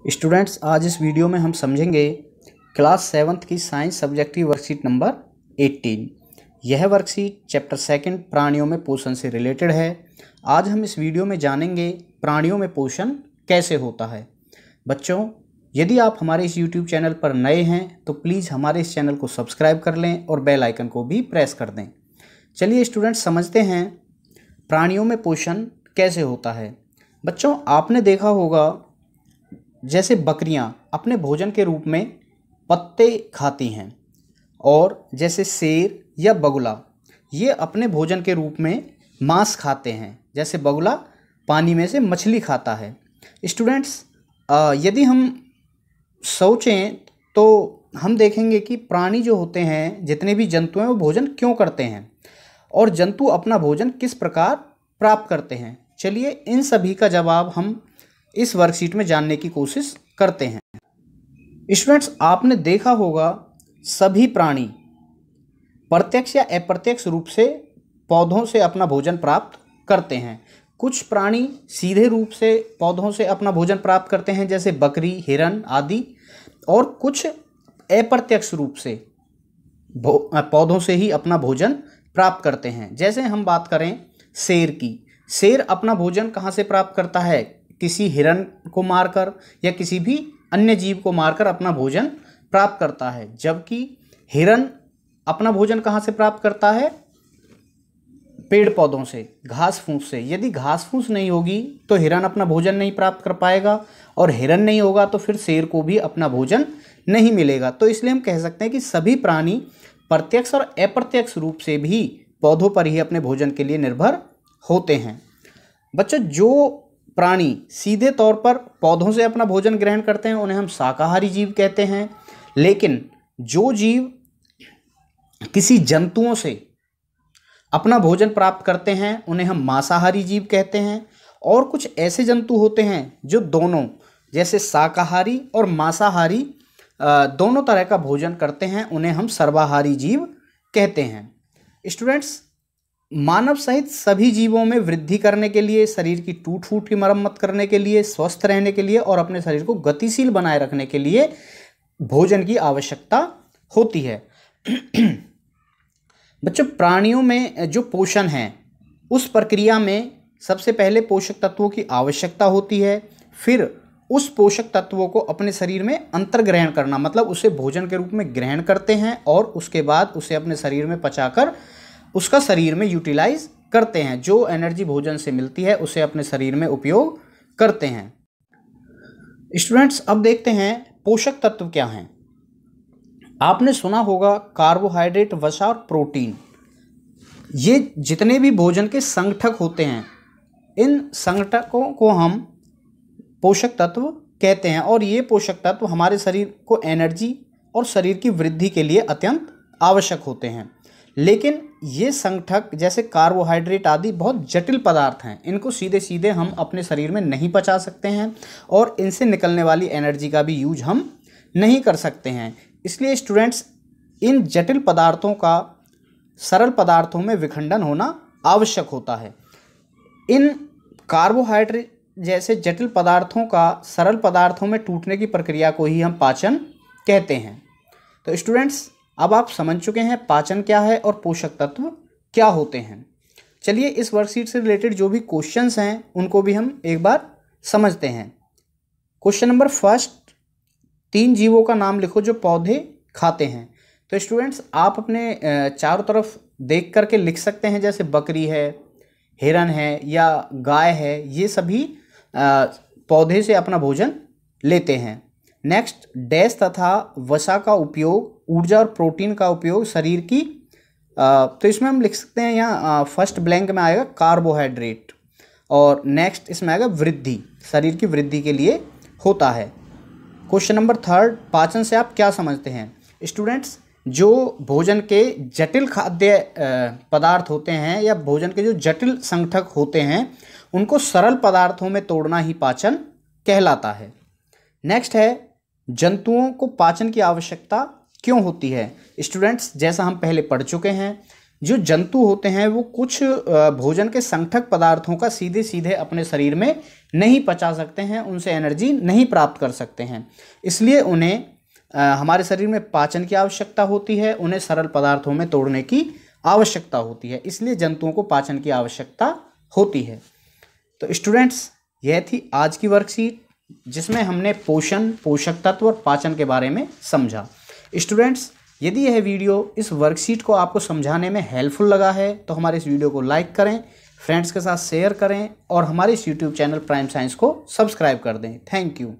Students, आज इस video में हम समझेंगे क्लास 7th की साइंस सब्जेक्टिव वर्कशीट नंबर 18। यह वर्कशीट चैप्टर 2 प्राणियों में पोषण से रिलेटेड है। आज हम इस वीडियो में जानेंगे प्राणियों में पोषण कैसे होता है। बच्चों, यदि आप हमारे इस YouTube चैनल पर नए हैं तो प्लीज़ हमारे इस चैनल को सब्सक्राइब कर लें और बेल आइकन को भी प्रेस कर दें। चलिए स्टूडेंट्स, समझते हैं प्राणियों में पोषण कैसे होता है। बच्चों, आपने देखा होगा जैसे बकरियां अपने भोजन के रूप में पत्ते खाती हैं, और जैसे शेर या बगुला ये अपने भोजन के रूप में मांस खाते हैं। जैसे बगुला पानी में से मछली खाता है। स्टूडेंट्स, यदि हम सोचें तो हम देखेंगे कि प्राणी जो होते हैं, जितने भी जंतु हैं, वो भोजन क्यों करते हैं और जंतु अपना भोजन किस प्रकार प्राप्त करते हैं। चलिए इन सभी का जवाब हम इस वर्कशीट में जानने की कोशिश करते हैं। स्टूडेंट्स, आपने देखा होगा सभी प्राणी प्रत्यक्ष या अप्रत्यक्ष रूप से पौधों से अपना भोजन प्राप्त करते हैं। कुछ प्राणी सीधे रूप से पौधों से अपना भोजन प्राप्त करते हैं, जैसे बकरी, हिरन आदि, और कुछ अप्रत्यक्ष रूप से पौधों से ही अपना भोजन प्राप्त करते हैं। जैसे हम बात करें शेर की, शेर अपना भोजन कहाँ से प्राप्त करता है? किसी हिरन को मारकर या किसी भी अन्य जीव को मारकर अपना भोजन प्राप्त करता है। जबकि हिरन अपना भोजन कहाँ से प्राप्त करता है? पेड़ पौधों से, घास फूस से। यदि घास फूस नहीं होगी तो हिरन अपना भोजन नहीं प्राप्त कर पाएगा, और हिरन नहीं होगा तो फिर शेर को भी अपना भोजन नहीं मिलेगा। तो इसलिए हम कह सकते हैं कि सभी प्राणी प्रत्यक्ष और अप्रत्यक्ष रूप से भी पौधों पर ही अपने भोजन के लिए निर्भर होते हैं। बच्चों, जो प्राणी सीधे तौर पर पौधों से अपना भोजन ग्रहण करते हैं उन्हें हम शाकाहारी जीव कहते हैं। लेकिन जो जीव किसी जंतुओं से अपना भोजन प्राप्त करते हैं उन्हें हम मांसाहारी जीव कहते हैं। और कुछ ऐसे जंतु होते हैं जो दोनों, जैसे शाकाहारी और मांसाहारी दोनों तरह का भोजन करते हैं, उन्हें हम सर्वाहारी जीव कहते हैं। स्टूडेंट्स, मानव सहित सभी जीवों में वृद्धि करने के लिए, शरीर की टूट फूट की मरम्मत करने के लिए, स्वस्थ रहने के लिए और अपने शरीर को गतिशील बनाए रखने के लिए भोजन की आवश्यकता होती है। बच्चों, प्राणियों में जो पोषण है उस प्रक्रिया में सबसे पहले पोषक तत्वों की आवश्यकता होती है। फिर उस पोषक तत्वों को अपने शरीर में अंतर्ग्रहण करना, मतलब उसे भोजन के रूप में ग्रहण करते हैं और उसके बाद उसे अपने शरीर में पचाकर उसका शरीर में यूटिलाइज करते हैं। जो एनर्जी भोजन से मिलती है उसे अपने शरीर में उपयोग करते हैं। स्टूडेंट्स, अब देखते हैं पोषक तत्व क्या हैं। आपने सुना होगा कार्बोहाइड्रेट, वसा और प्रोटीन। ये जितने भी भोजन के संगठक होते हैं, इन संगठकों को हम पोषक तत्व कहते हैं। और ये पोषक तत्व हमारे शरीर को एनर्जी और शरीर की वृद्धि के लिए अत्यंत आवश्यक होते हैं। लेकिन ये संगठक जैसे कार्बोहाइड्रेट आदि बहुत जटिल पदार्थ हैं। इनको सीधे सीधे हम अपने शरीर में नहीं पचा सकते हैं और इनसे निकलने वाली एनर्जी का भी यूज हम नहीं कर सकते हैं। इसलिए स्टूडेंट्स, इन जटिल पदार्थों का सरल पदार्थों में विखंडन होना आवश्यक होता है। इन कार्बोहाइड्रेट जैसे जटिल पदार्थों का सरल पदार्थों में टूटने की प्रक्रिया को ही हम पाचन कहते हैं। तो स्टूडेंट्स, अब आप समझ चुके हैं पाचन क्या है और पोषक तत्व क्या होते हैं। चलिए इस वर्कशीट से रिलेटेड जो भी क्वेश्चंस हैं उनको भी हम एक बार समझते हैं। क्वेश्चन नंबर फर्स्ट, 3 जीवों का नाम लिखो जो पौधे खाते हैं। तो स्टूडेंट्स, आप अपने चारों तरफ देख करके लिख सकते हैं, जैसे बकरी है, हिरन है या गाय है, ये सभी पौधे से अपना भोजन लेते हैं। नेक्स्ट, डैश तथा वसा का उपयोग, ऊर्जा और प्रोटीन का उपयोग शरीर की, तो इसमें हम लिख सकते हैं, यहाँ फर्स्ट ब्लैंक में आएगा कार्बोहाइड्रेट, और नेक्स्ट इसमें आएगा वृद्धि, शरीर की वृद्धि के लिए होता है। क्वेश्चन नंबर थर्ड, पाचन से आप क्या समझते हैं। स्टूडेंट्स, जो भोजन के जटिल खाद्य पदार्थ होते हैं या भोजन के जो जटिल संगठक होते हैं उनको सरल पदार्थों में तोड़ना ही पाचन कहलाता है। नेक्स्ट है, जंतुओं को पाचन की आवश्यकता क्यों होती है। स्टूडेंट्स, जैसा हम पहले पढ़ चुके हैं, जो जंतु होते हैं वो कुछ भोजन के संगठक पदार्थों का सीधे सीधे अपने शरीर में नहीं पचा सकते हैं, उनसे एनर्जी नहीं प्राप्त कर सकते हैं, इसलिए उन्हें हमारे शरीर में पाचन की आवश्यकता होती है, उन्हें सरल पदार्थों में तोड़ने की आवश्यकता होती है, इसलिए जंतुओं को पाचन की आवश्यकता होती है। तो स्टूडेंट्स, यह थी आज की वर्कशीट जिसमें हमने पोषण, पोषक तत्व और पाचन के बारे में समझा। स्टूडेंट्स, यदि यह वीडियो इस वर्कशीट को आपको समझाने में हेल्पफुल लगा है तो हमारे इस वीडियो को लाइक करें, फ्रेंड्स के साथ शेयर करें और हमारे इस यूट्यूब चैनल प्राइम साइंस को सब्सक्राइब कर दें। Thank you.